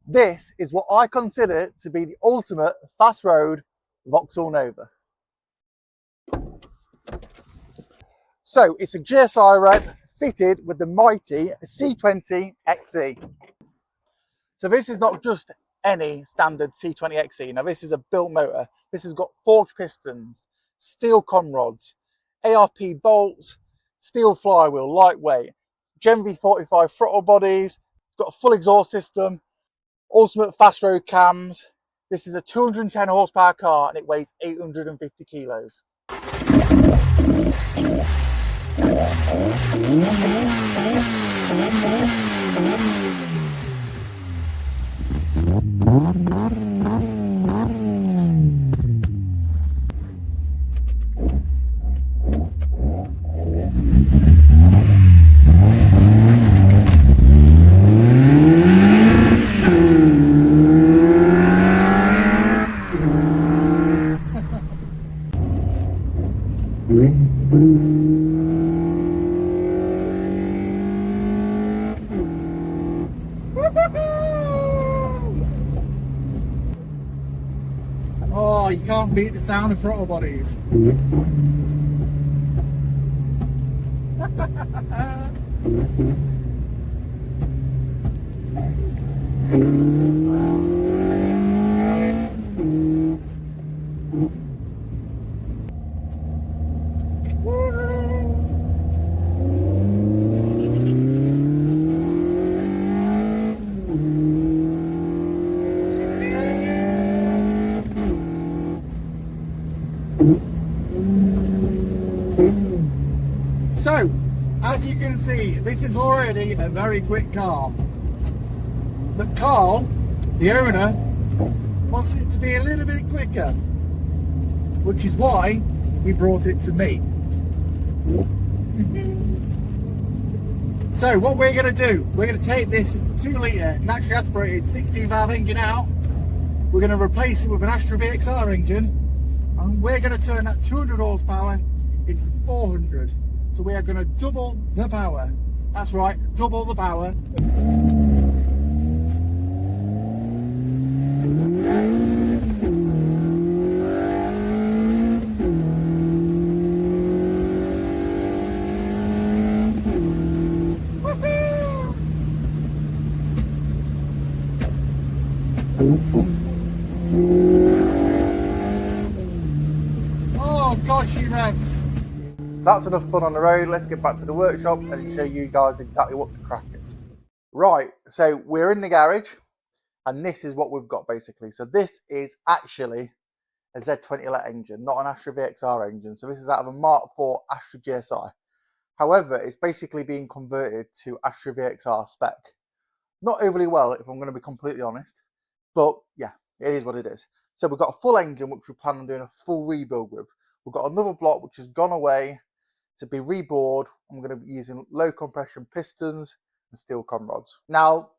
This is what I consider to be the ultimate fast road Vauxhall Nova. So it's a GSI rep fitted with the mighty C20 XE. So this is not just any standard C20 XE. Now this is a built motor. This has got forged pistons, steel conrods, ARP bolts, steel flywheel, lightweight, Gen V45 throttle bodies. It's got a full exhaust system, ultimate fast road cams. This is a 210 horsepower car and it weighs 850 kilos. Oh, you can't beat the sound of throttle bodies. So, as you can see, this is already a very quick car. But Carl, the owner, wants it to be a little bit quicker, which is why we brought it to me. So what we're going to do, we're going to take this 2 litre naturally aspirated 16 valve engine out, we're going to replace it with an Astra VXR engine, and we're going to turn that 200 horsepower into 400. So we are going to double the power. That's right, double the power. Oh gosh, you revs. So that's enough fun on the road. Let's get back to the workshop and show you guys exactly what the crack is. Right, so we're in the garage and this is what we've got basically. So this is actually a Z20 LET engine, not an Astra VXR engine. So this is out of a Mark IV Astra GSI. However, it's basically being converted to Astra VXR spec. Not overly well, if I'm going to be completely honest, but yeah, it is what it is. So we've got a full engine which we plan on doing a full rebuild with. We've got another block which has gone away to be rebored. I'm going to be using low compression pistons and steel conrods. Now,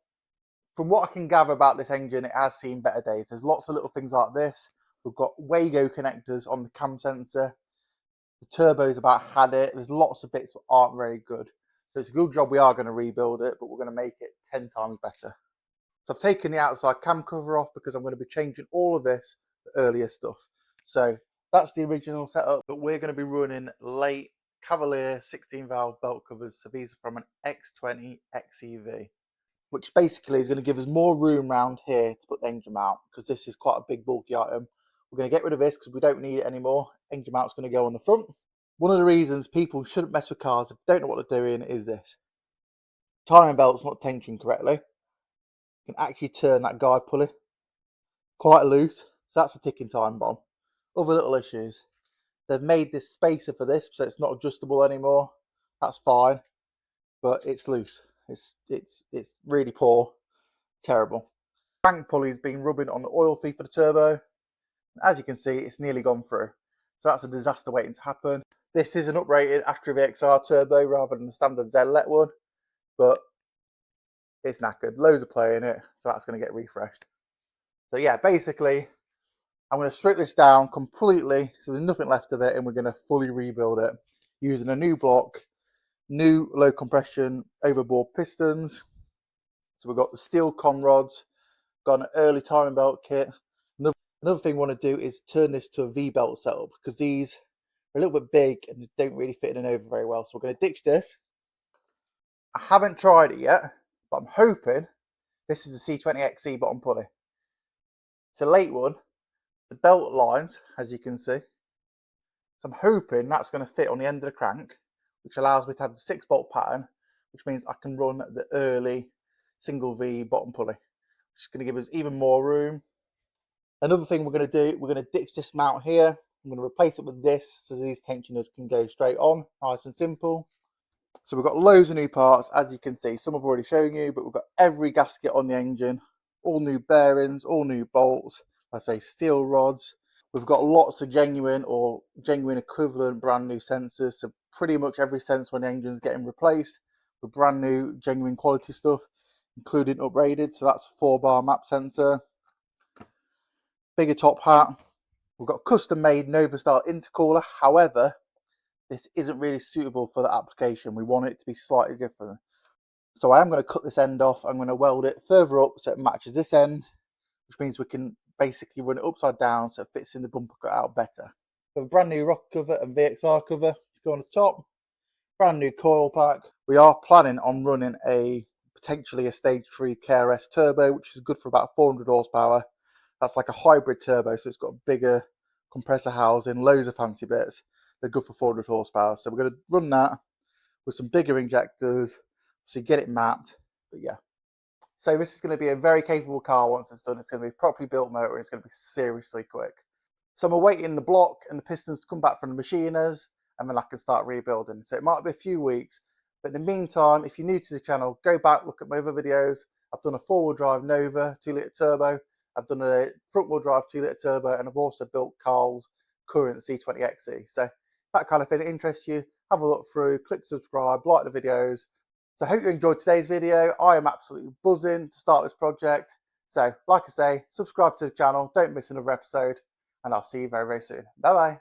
from what I can gather about this engine, it has seen better days. There's lots of little things like this. We've got Wago connectors on the cam sensor. The turbo's about had it. There's lots of bits that aren't very good. So it's a good job we are going to rebuild it, but we're going to make it 10 times better. So I've taken the outside cam cover off because I'm going to be changing all of this, the earlier stuff. So that's the original setup, but we're going to be running late Cavalier 16 valve belt covers. So these are from an X20 XEV, which basically is going to give us more room around here to put the engine mount, because this is quite a big bulky item. We're going to get rid of this because we don't need it anymore. Engine mount's going to go on the front. One of the reasons people shouldn't mess with cars if they don't know what they're doing is this. Timing belt's not tensioned correctly. You can actually turn that guide pulley quite loose. So that's a ticking time bomb. Other little issues. They've made this spacer for this, so it's not adjustable anymore. That's fine, but it's loose. It's really poor, terrible. Crank pulley's been rubbing on the oil feed for the turbo. As you can see, it's nearly gone through. So that's a disaster waiting to happen. This is an uprated Astra VXR turbo rather than the standard Z-LET one, but it's knackered. Loads of play in it, so that's going to get refreshed. So yeah, basically, I'm going to strip this down completely, so there's nothing left of it, and we're going to fully rebuild it using a new block, new low compression overboard pistons. So we've got the steel conrods, got an early timing belt kit. Another thing we want to do is turn this to a V-belt setup, because these are a little bit big and they don't really fit in an Nova very well. So we're going to ditch this. I haven't tried it yet, but I'm hoping this is a C20XE bottom pulley. It's a late one. The belt lines, as you can see. So I'm hoping that's going to fit on the end of the crank, which allows me to have the 6-bolt pattern, which means I can run the early single V bottom pulley, which is going to give us even more room. Another thing we're going to do, we're going to ditch this mount here. I'm going to replace it with this so these tensioners can go straight on, nice and simple. So we've got loads of new parts, as you can see. Some I've already shown you, but we've got every gasket on the engine, all new bearings, all new bolts, I say steel rods. We've got lots of genuine or genuine equivalent brand new sensors. So pretty much every sensor on the engine is getting replaced with brand new genuine quality stuff, including upgraded. So that's a 4-bar map sensor, bigger top hat. We've got custom made Nova style intercooler. However, this isn't really suitable for the application. We want it to be slightly different. So I am going to cut this end off. I'm going to weld it further up so it matches this end, which means we can basically run it upside down so it fits in the bumper cutout better. We have a brand new rocker cover and VXR cover to go on the top. Brand new coil pack. We are planning on running potentially a stage 3 KRS turbo, which is good for about 400 horsepower. That's like a hybrid turbo, so it's got a bigger compressor housing, loads of fancy bits. They're good for 400 horsepower. So we're going to run that with some bigger injectors, so get it mapped. But yeah. So this is going to be a very capable car once it's done. It's going to be a properly built motor and it's going to be seriously quick. So I'm awaiting the block and the pistons to come back from the machiners, and then I can start rebuilding. So it might be a few weeks, but in the meantime, if you're new to the channel, go back, look at my other videos. I've done a 4-wheel drive Nova 2-litre turbo. I've done a front-wheel drive 2-litre turbo, and I've also built Carl's current C20XE. So if that kind of thing interests you, have a look through, click subscribe, like the videos. So I hope you enjoyed today's video. I am absolutely buzzing to start this project. So like I say, subscribe to the channel, don't miss another episode, and I'll see you very, very soon. Bye bye.